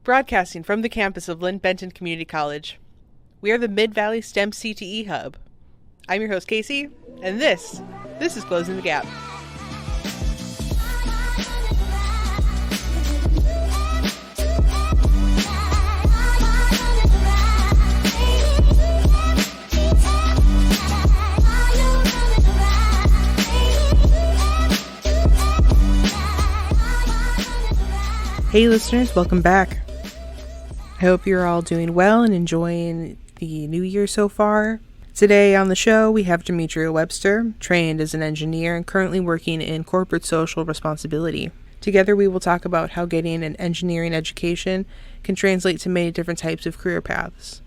Broadcasting from the campus of Lynn Benton Community College. We are the Mid-Valley STEM-CTE Hub. I'm your host, Casey, and this is Closing the Gap. Hey listeners, welcome back. I hope you're all doing well and enjoying the new year so far. Today on the show, we have Demetriah Webster, trained as an engineer and currently working in corporate social responsibility. Together, we will talk about how getting an engineering education can translate to many different types of career paths.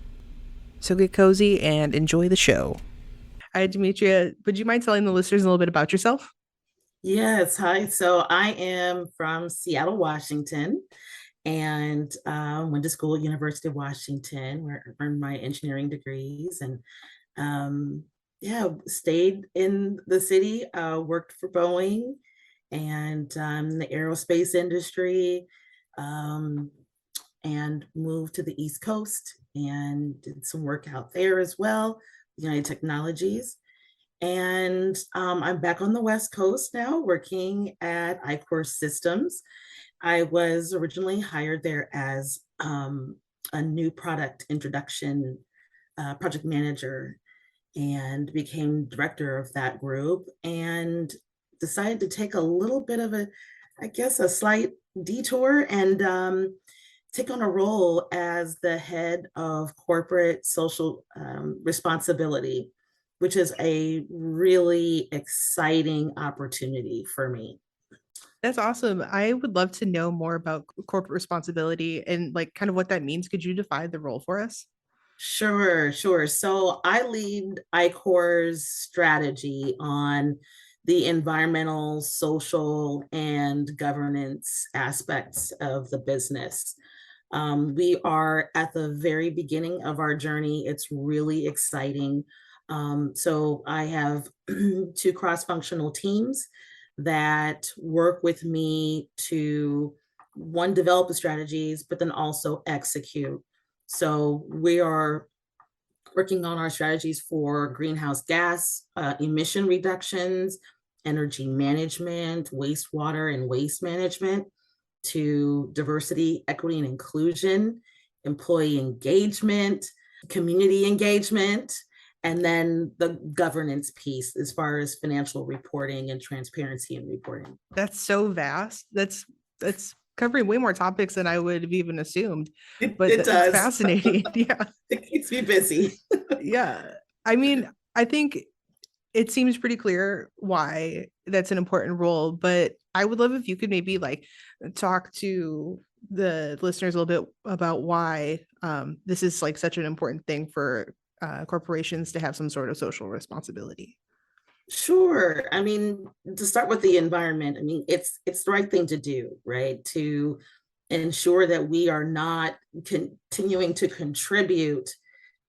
So get cozy and enjoy the show. Hi, Demetria. Would you mind telling the listeners a little bit about yourself? Yes, hi. So I am from Seattle, Washington, and went to school at University of Washington, where I earned my engineering degrees, and stayed in the city, worked for Boeing and the aerospace industry, um, and moved to the East Coast and did some work out there as well, United Technologies. And I'm back on the West Coast now working at iCore Systems. I was originally hired there as a new product introduction project manager and became director of that group and decided to take a little bit of a slight detour and take on a role as the head of corporate social responsibility, which is a really exciting opportunity for me. That's awesome. I would love to know more about corporate responsibility and like kind of what that means. Could you define the role for us? Sure, sure. So I lead iCore's strategy on the environmental, social, and governance aspects of the business. We are at the very beginning of our journey. It's really exciting. So I have two cross-functional teams that work with me to one, develop the strategies, but then also execute. So we are working on our strategies for greenhouse gas emission reductions, energy management, wastewater and waste management, to diversity, equity, and inclusion, employee engagement, community engagement, and then the governance piece as far as financial reporting and transparency and reporting. That's so vast. That's covering way more topics than I would have even assumed. But It it's does. fascinating. Yeah. It keeps me busy. Yeah. I mean, I think it seems pretty clear why that's an important role, but I would love if you could maybe like talk to the listeners a little bit about why this is like such an important thing for corporations to have some sort of social responsibility. Sure. I mean, to start with the environment, I mean, it's the right thing to do, right? To ensure that we are not continuing to contribute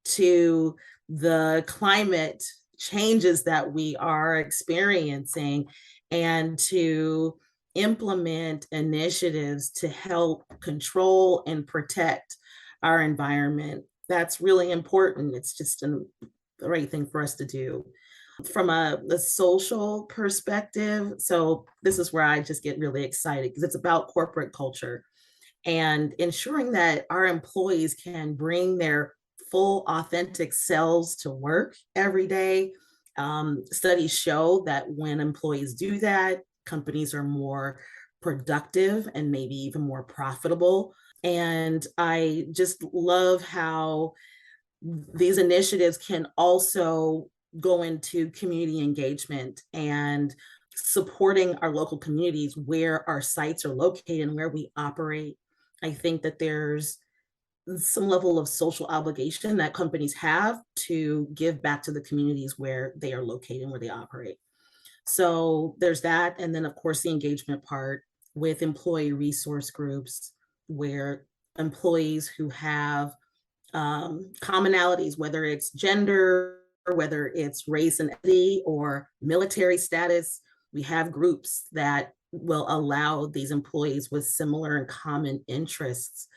to the climate changes that we are experiencing, and to implement initiatives to help control and protect our environment. That's really important. It's just the right thing for us to do. From the social perspective, so this is where I just get really excited because it's about corporate culture and ensuring that our employees can bring their full authentic selves to work every day. Studies show that when employees do that, companies are more productive and maybe even more profitable. And I just love how these initiatives can also go into community engagement and supporting our local communities where our sites are located and where we operate. I think that there's some level of social obligation that companies have to give back to the communities where they are located and where they operate. So there's that. And then, of course, the engagement part with employee resource groups, where employees who have commonalities, whether it's gender, whether it's race and ethnicity or military status, we have groups that will allow these employees with similar and common interests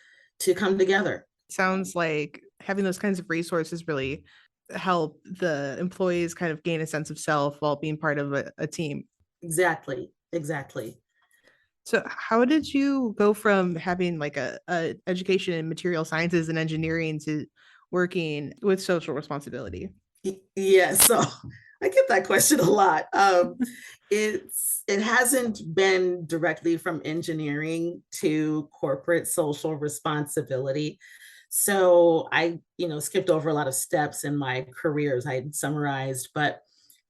to come together. Sounds like having those kinds of resources really help the employees kind of gain a sense of self while being part of a team. Exactly, exactly. So how did you go from having like a education in material sciences and engineering to working with social responsibility? Yeah, so I get that question a lot. It hasn't been directly from engineering to corporate social responsibility. So I, skipped over a lot of steps in my careers I had summarized, but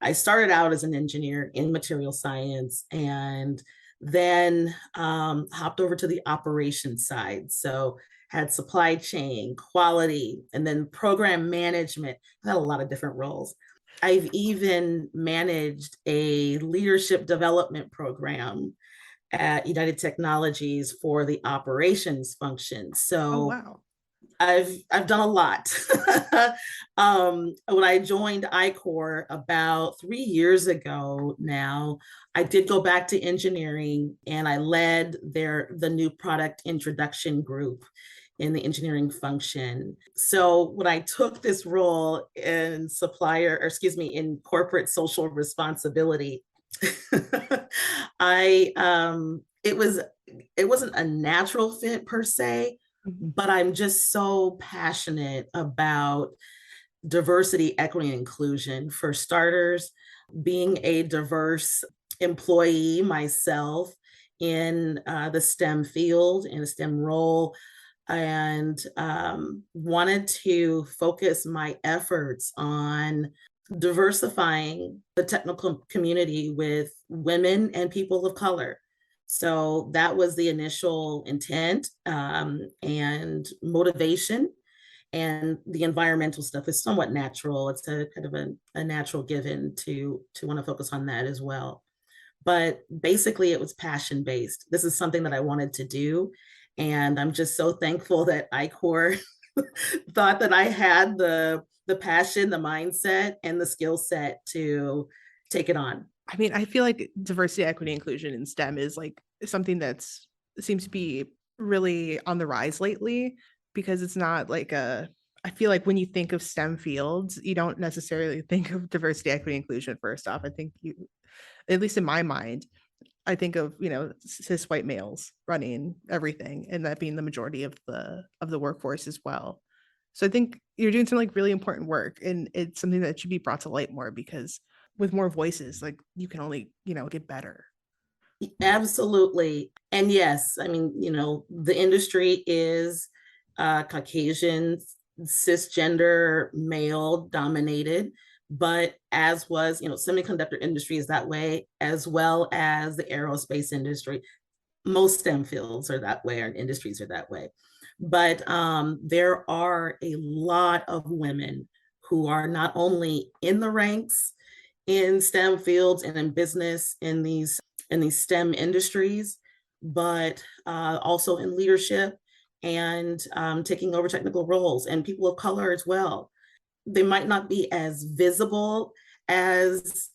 I started out as an engineer in material science and then hopped over to the operations side. So had supply chain, quality, and then program management. I had a lot of different roles. I've even managed a leadership development program at United Technologies for the operations function. Oh, So wow. I've done a lot. When I joined ICOR about 3 years ago now, I did go back to engineering and I led the new product introduction group in the engineering function. So when I took this role in in corporate social responsibility, I it wasn't a natural fit per se, Mhm. but I'm just so passionate about diversity, equity, and inclusion. For starters, being a diverse employee myself in the STEM field, in a STEM role, and wanted to focus my efforts on diversifying the technical community with women and people of color. So that was the initial intent and motivation. And the environmental stuff is somewhat natural. It's a kind of a natural given to want to focus on that as well. But basically, it was passion based. This is something that I wanted to do. And I'm just so thankful that ICOR thought that I had the passion, the mindset, and the skill set to take it on. I mean, I feel like diversity, equity, inclusion in STEM is like something that's seems to be really on the rise lately because it's not like a I feel like when you think of STEM fields, you don't necessarily think of diversity, equity, inclusion first off. I think you, at least in my mind, I think of, cis white males running everything and that being the majority of the workforce as well. So I think you're doing some like really important work and it's something that should be brought to light more because with more voices, like you can only, get better. Absolutely. And yes, I mean, the industry is Caucasian, cisgender, male dominated, but as was, semiconductor industry is that way, as well as the aerospace industry. Most STEM fields are that way, or industries are that way. But there are a lot of women who are not only in the ranks in STEM fields and in business in these STEM industries, but also in leadership and taking over technical roles and people of color as well. They might not be as visible as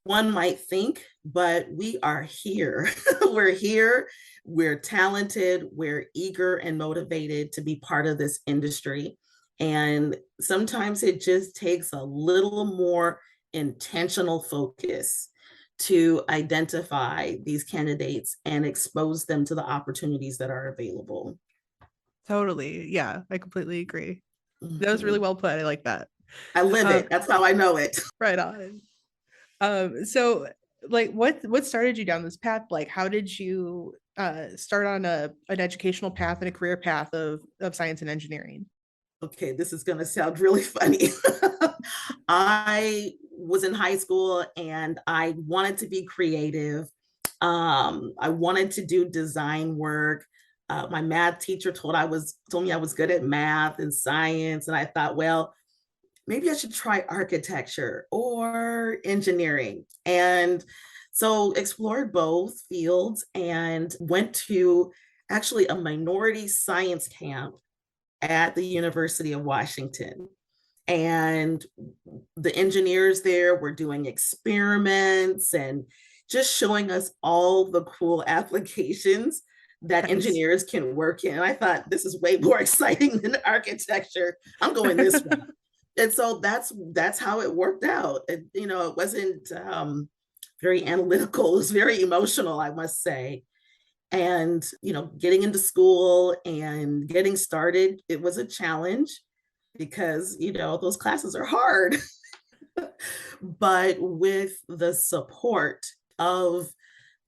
one might think, but we are here. We're here. We're talented. We're eager and motivated to be part of this industry. And sometimes it just takes a little more intentional focus to identify these candidates and expose them to the opportunities that are available. Totally. Yeah, I completely agree. That was really Mhm. well put. I like that. I live Um, it. That's how I know it. right on. So like what started you down this path? Like how did you start on an educational path and a career path of science and engineering? Okay, this is going to sound really funny. I was in high school and I wanted to be creative. I wanted to do design work. My math teacher told me I was good at math and science, and I thought, well, maybe I should try architecture or engineering. And so explored both fields and went to actually a minority science camp at the University of Washington. And the engineers there were doing experiments and just showing us all the cool applications that Nice. engineers can work in. I thought this is way more exciting than architecture. I'm going this route. And so that's how it worked out. And it wasn't very analytical. It was very emotional, I must say. And getting into school and getting started, it was a challenge because those classes are hard. But with the support of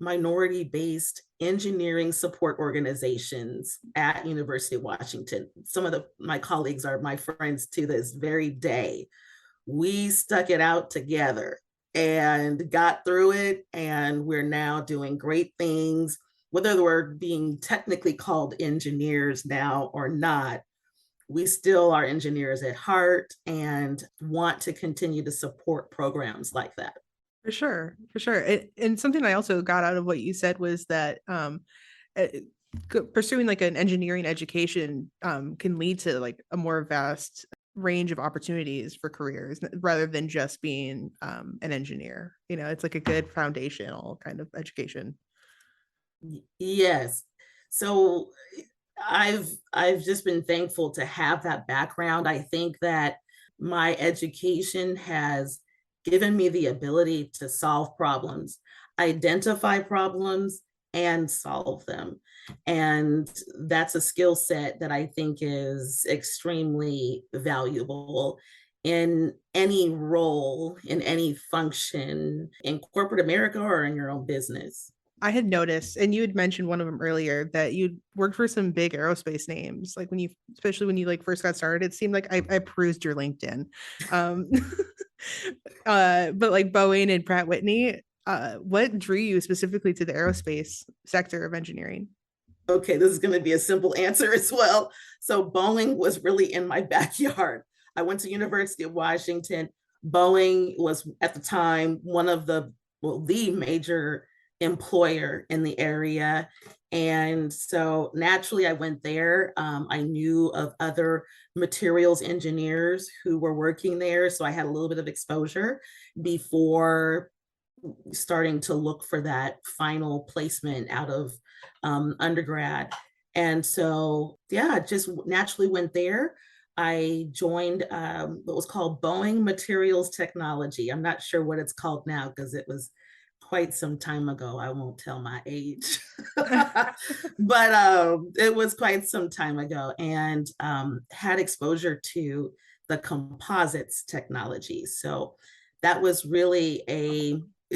minority-based engineering support organizations at University of Washington, some of my colleagues are my friends to this very day. We stuck it out together and got through it, and we're now doing great things. Whether we're being technically called engineers now or not, we still are engineers at heart and want to continue to support programs like that. For sure, for sure. And something I also got out of what you said was that uh, pursuing like an engineering education can lead to like a more vast range of opportunities for careers rather than just being an engineer. It's like a good foundational kind of education. Yes. So I've just been thankful to have that background. I think that my education has given me the ability to solve problems, identify problems, and solve them. And that's a skill set that I think is extremely valuable in any role, in any function in corporate America or in your own business. I had noticed, and you had mentioned one of them earlier, that you worked for some big aerospace names. Like especially when you like first got started, it seemed like I perused your LinkedIn. Um, but like Boeing and Pratt Whitney, what drew you specifically to the aerospace sector of engineering? Okay, this is going to be a simple answer as well. So Boeing was really in my backyard. I went to University of Washington. Boeing was at the time one of the major employer in the area. And so naturally I went there. I knew of other materials engineers who were working there. So I had a little bit of exposure before starting to look for that final placement out of undergrad. And so, yeah, just naturally went there. I joined what was called Boeing Materials Technology. I'm not sure what it's called now because it was quite some time ago. I won't tell my age, but it was quite some time ago, and had exposure to the composites technology. So that was really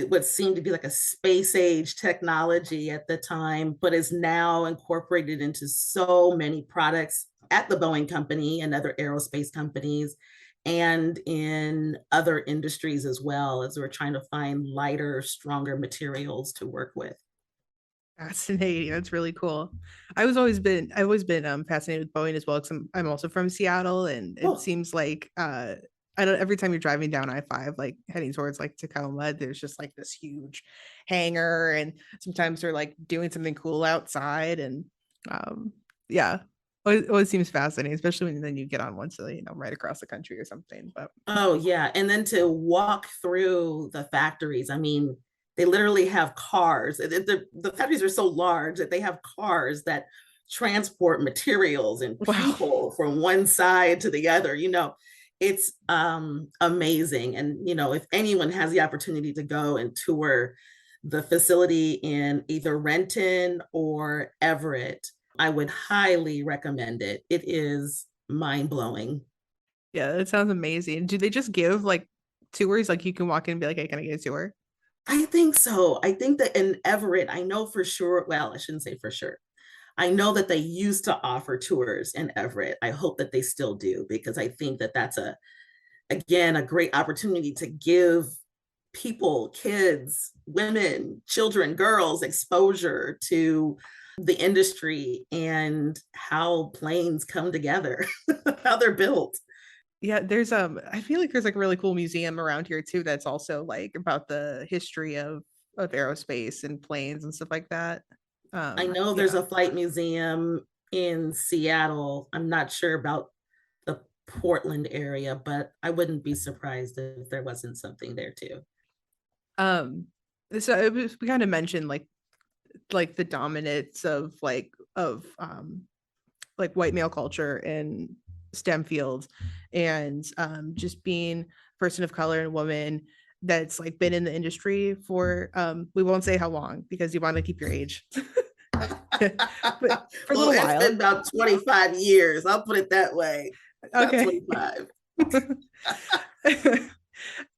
what seemed to be like a space age technology at the time, but is now incorporated into so many products at the Boeing company and other aerospace companies and in other industries as well, as we're trying to find lighter, stronger materials to work with. Fascinating. That's really cool. I've always been fascinated with Boeing as well because I'm also from Seattle, and it Oh, seems like I don't every time you're driving down I-5 like heading towards like Tacoma, there's just like this huge hangar, and sometimes they're like doing something cool outside, and um yeah. Always seems fascinating, especially when then you get on one to right across the country or something. But oh yeah. And then to walk through the factories, I mean, they literally have cars. The factories are so large that they have cars that transport materials and wow. people from one side to the other. It's amazing. And if anyone has the opportunity to go and tour the facility in either Renton or Everett, I would highly recommend it. It is mind blowing. Yeah, that sounds amazing. Do they just give like tours? Like you can walk in and be like, "Hey, can I get a tour?" I think so. I think that in Everett, I know for sure. Well, I shouldn't say for sure. I know that they used to offer tours in Everett. I hope that they still do because I think that that's again, a great opportunity to give people, kids, women, children, girls exposure to the industry and how planes come together, how they're built. Yeah, there's I feel like there's like a really cool museum around here too that's also like about the history of aerospace and planes and stuff like that. I know there's Yeah. a flight museum in Seattle. I'm not sure about the Portland area, but I wouldn't be surprised if there wasn't something there too. Um so we kind of mentioned like like the dominance of like white male culture in STEM fields, and just being a person of color and woman that's like been in the industry for we won't say how long because you want to keep your age. But for a Well, little it's been while. about 25 years. I'll put it that way. About Okay. 25.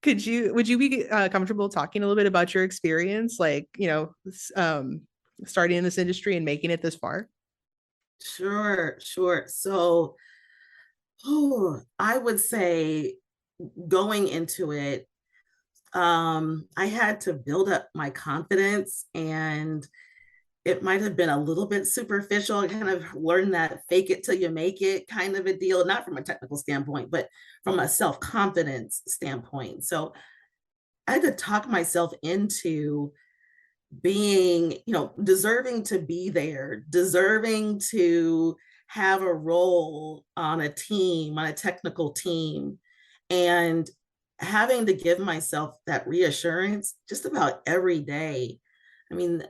Would you be comfortable talking a little bit about your experience, like, starting in this industry and making it this far? Sure, sure. So, I would say going into it, I had to build up my confidence, and it might have been a little bit superficial. I kind of learned that fake it till you make it kind of a deal, not from a technical standpoint, but from a self confidence standpoint. So I had to talk myself into being, deserving to be there, deserving to have a role on a team, on a technical team, and having to give myself that reassurance just about every day. I mean,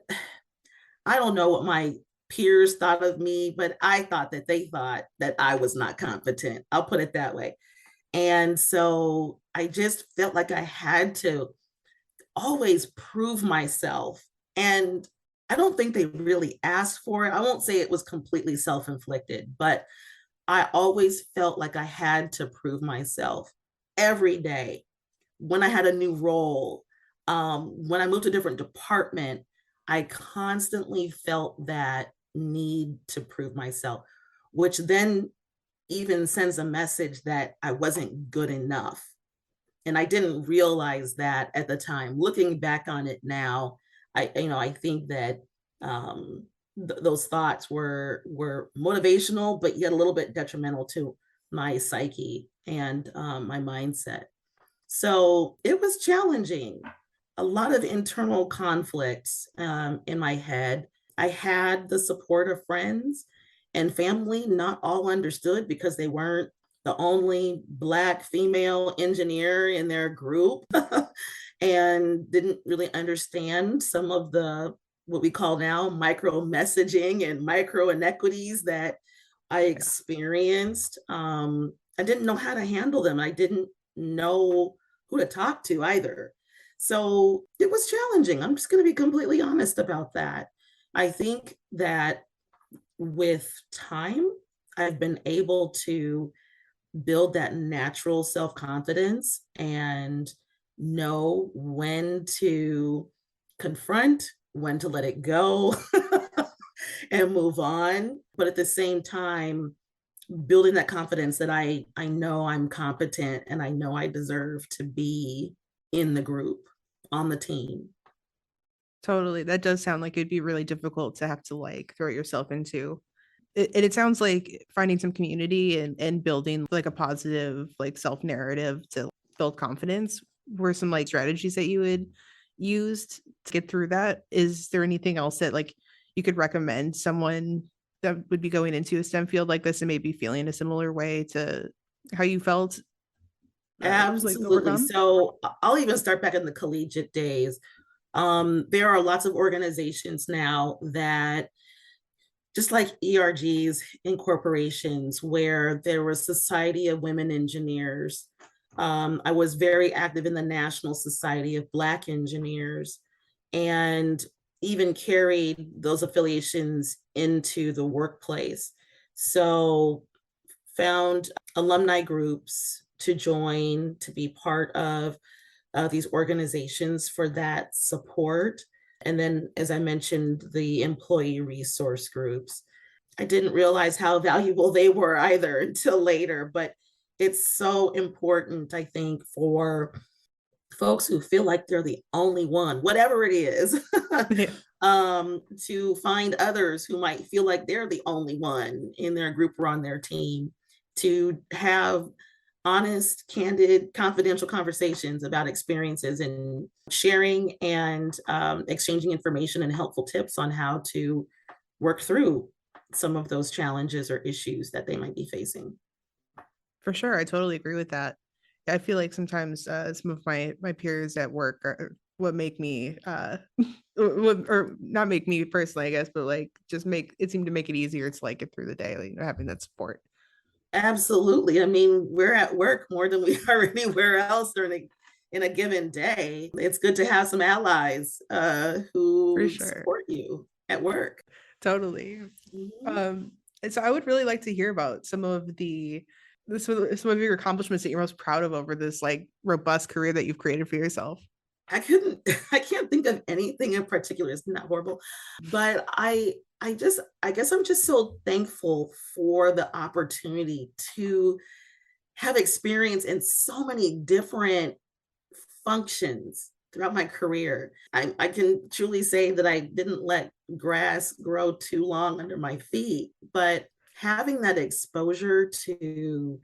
I don't know what my peers thought of me, but I thought that they thought that I was not competent. I'll put it that way. And so I just felt like I had to always prove myself. And I don't think they really asked for it. I won't say it was completely self inflicted, but I always felt like I had to prove myself every day. When I had a new role, when I moved to a different department, I constantly felt that need to prove myself, which then even sends a message that I wasn't good enough. And I didn't realize that at the time. Looking back on it now, I think that those thoughts were motivational, but yet a little bit detrimental to my psyche and my mindset. So it was challenging, a lot of internal conflicts in my head. I had the support of friends and family. Not all understood because they weren't the only Black female engineer in their group and didn't really understand some of the what we call now micro messaging and micro inequities that I experienced. I didn't know how to handle them. I didn't know who to talk to either. So it was challenging. I'm just going to be completely honest about that. I think that with time, I've been able to build that natural self confidence and know when to confront, when to let it go and move on. But at the same time, building that confidence that I know I'm competent and I know I deserve to be in the group, on the team. Totally. That does sound like it'd be really difficult to have to like throw yourself into. It sounds like finding some community and building like a positive like self narrative to build confidence were some like strategies that you would used to get through that. Is there anything else that like you could recommend someone that would be going into a STEM field like this and maybe feeling a similar way to how you felt to like Absolutely. overcome? So I'll even start back in the collegiate days. There are lots of organizations now that, just like ERGs in corporations, where there was Society of Women Engineers. I was very active in the National Society of Black Engineers and even carried those affiliations into the workplace. So found alumni groups to join, to be part of these organizations for that support. And then, as I mentioned, the employee resource groups. I didn't realize how valuable they were either until later, but it's so important, I think, for folks who feel like they're the only one, whatever it is, Yeah. to find others who might feel like they're the only one in their group or on their team, to have honest, candid, confidential conversations about experiences and sharing and exchanging information and helpful tips on how to work through some of those challenges or issues that they might be facing. For sure. I totally agree with that. I feel like sometimes some of my peers at work are what make me or not make me personally, I guess, but like just make it seem to make it easier to like get through the day, like, having that support. Absolutely. I mean, we're at work more than we are anywhere else in a given day. It's good to have some allies For who sure. support you at work. Totally. Mhm. Um, and so I would really like to hear about some of your accomplishments that you're most proud of over this like robust career that you've created for yourself. I couldn't I can't think of anything in particular. It's not horrible, but I guess I'm just so thankful for the opportunity to have experience in so many different functions throughout my career. I can truly say that I didn't let grass grow too long under my feet, but having that exposure to,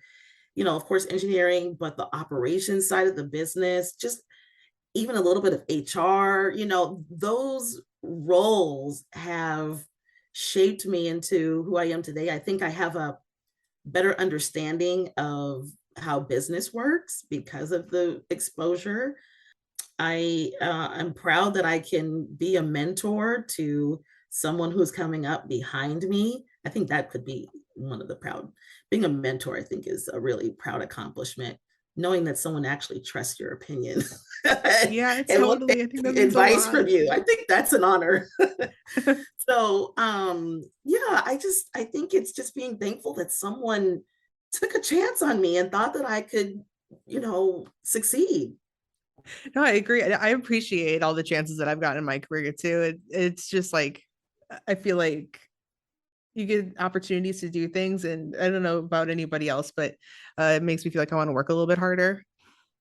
of course, engineering, but the operations side of the business, just even a little bit of HR, those roles have shaped me into who I am today. I think I have a better understanding of how business works because of the exposure. I'm proud that I can be a mentor to someone who's coming up behind me. I think that could be one of the proud. Being a mentor, I think, is a really proud accomplishment. Knowing that someone actually trusts your opinion Yeah, it's and will totally. I think take that means a advice lot. from you. I think that's an honor. So, yeah, I think it's just being thankful that someone took a chance on me and thought that I could, succeed. No, I agree. I appreciate all the chances that I've gotten in my career too. It's just like I feel like you get opportunities to do things, and I don't know about anybody else, but it makes me feel like I want to work a little bit harder.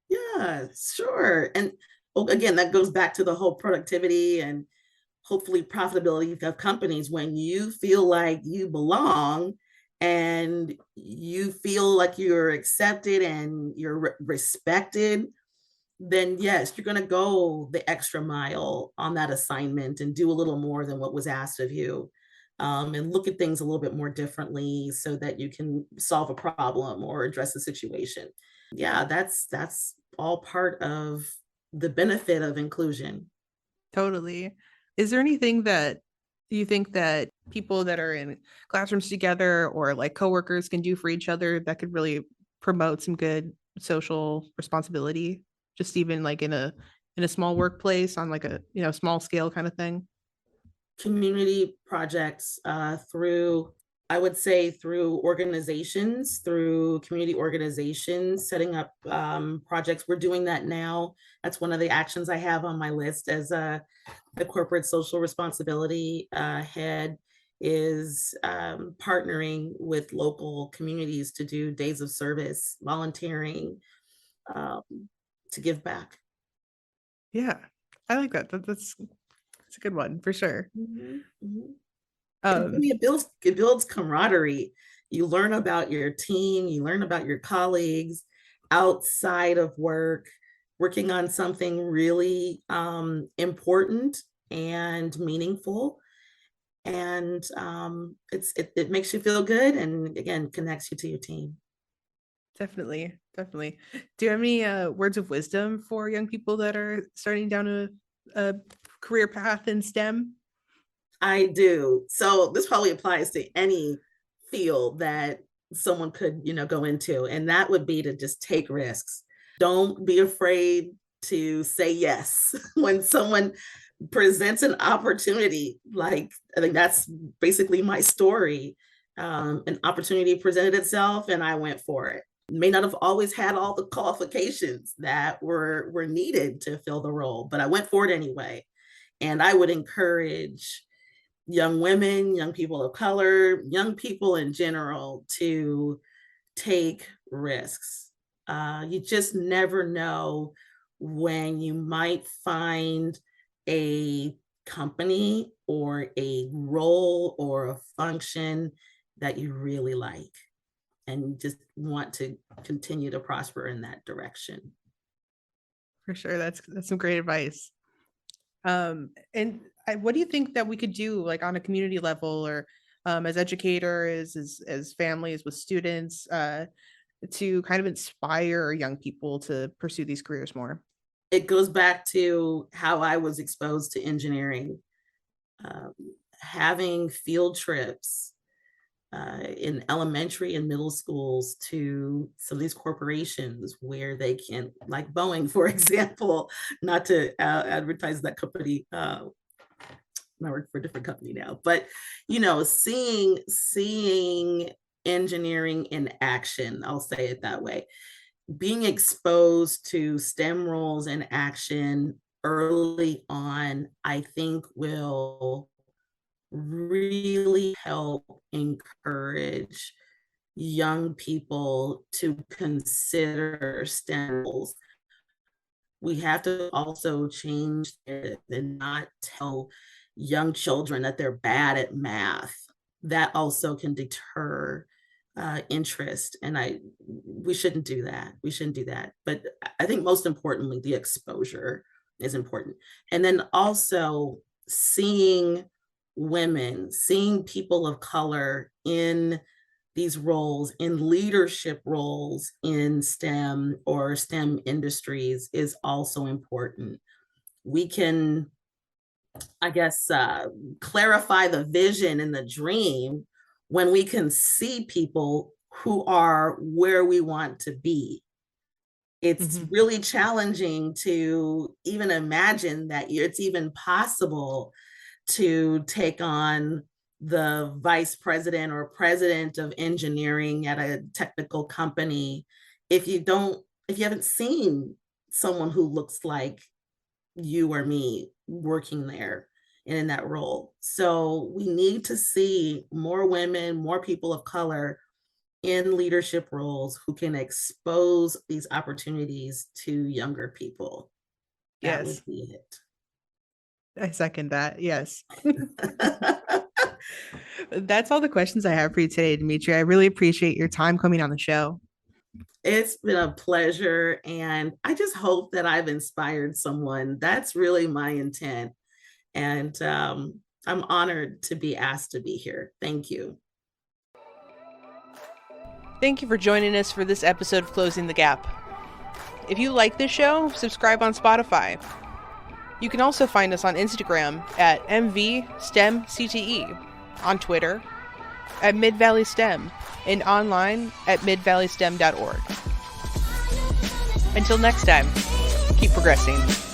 Yeah, sure. And well, again, that goes back to the whole productivity and hopefully profitability of companies. When you feel like you belong and you feel like you're accepted and you're respected, then yes, you're going to go the extra mile on that assignment and do a little more than what was asked of you. And look at things a little bit more differently so that you can solve a problem or address a situation. Yeah, that's all part of the benefit of inclusion. Totally. Is there anything that you think that people that are in classrooms together or like coworkers can do for each other that could really promote some good social responsibility, just even like in a small workplace on like a small scale kind of thing? Community projects through, I would say, through organizations, through community organizations, setting up projects. We're doing that now. That's one of the actions I have on my list as the corporate social responsibility head is partnering with local communities to do days of service, volunteering, um, to give back. Yeah. I like that. That's a good one for sure. Mhm, mhm. And Um, really it builds camaraderie. You learn about your team, you learn about your colleagues outside of work, working on something really important and meaningful. And it makes you feel good and again connects you to your team. Definitely, definitely. Do you have any words of wisdom for young people that are starting down a career path in STEM? I do. So this probably applies to any field that someone could, go into, and that would be to just take risks. Don't be afraid to say yes when someone presents an opportunity. Like, I think that's basically my story. An opportunity presented itself, and I went for it. May not have always had all the qualifications that were needed to fill the role, but I went for it anyway. And I would encourage young women, young people of color, young people in general to take risks. You just never know when you might find a company or a role or a function that you really like and you just want to continue to prosper in that direction. For sure, that's some great advice. And what do you think that we could do, like on a community level, or as educators, as families with students, to kind of inspire young people to pursue these careers more? it goes back to how I was exposed to engineering. Um, Having field trips in elementary and middle schools to some of these corporations where they can, like Boeing, for example, not to advertise that company. I work for a different company now, but seeing engineering in action, I'll say it that way, being exposed to STEM roles in action early on, I think will really help encourage young people to consider STEM roles. We have to also change it and not tell young children that they're bad at math. That also can deter interest, and we shouldn't do that. We shouldn't do that. But I think most importantly, the exposure is important, and then also seeing women, seeing people of color in these roles, in leadership roles in STEM or STEM industries is also important. We can, I guess, clarify the vision and the dream when we can see people who are where we want to be. It's really challenging to even imagine that it's even possible to take on the vice president or president of engineering at a technical company if you haven't seen someone who looks like you or me working there and in that role. So we need to see more women, more people of color in leadership roles who can expose these opportunities to younger people. That Yes, would be it. I second that. Yes. That's all the questions I have for you today, Demetria. I really appreciate your time coming on the show. It's been a pleasure, and I just hope that I've inspired someone. That's really my intent. And I'm honored to be asked to be here. Thank you. Thank you for joining us for this episode of Closing the Gap. If you like this show, subscribe on Spotify. You can also find us on Instagram at MV-STEM-CTE, on Twitter at Mid-Valley STEM, and online at midvalleystem.org. Until next time, keep progressing.